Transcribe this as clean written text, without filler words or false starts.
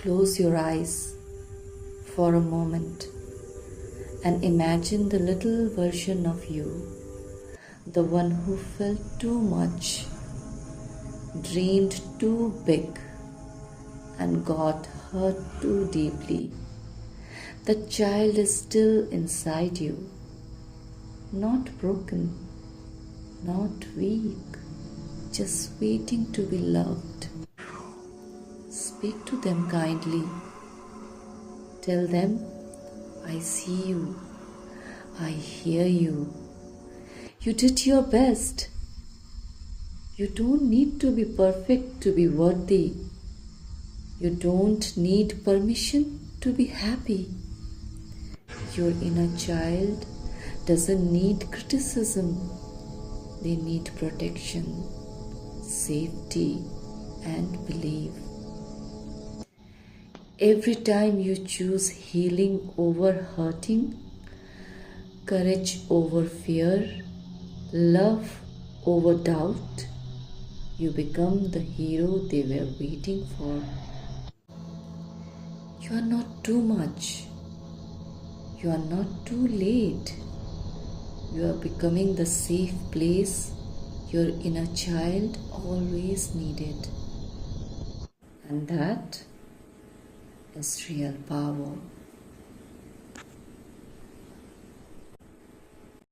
Close your eyes for a moment and imagine the little version of you, the one who felt too much, dreamed too big, and got hurt too deeply. The child is still inside you, not broken, not weak, just waiting to be loved. Speak to them kindly. Tell them, I see you, I hear you. You did your best. You don't need to be perfect to be worthy. You don't need permission to be happy. Your inner child doesn't need criticism. They need protection, safety, and belief. Every time you choose healing over hurting, courage over fear, love over doubt, you become the hero they were waiting for. You are not too much. You are not too late. You are becoming the safe place your inner child always needed. And that is real power.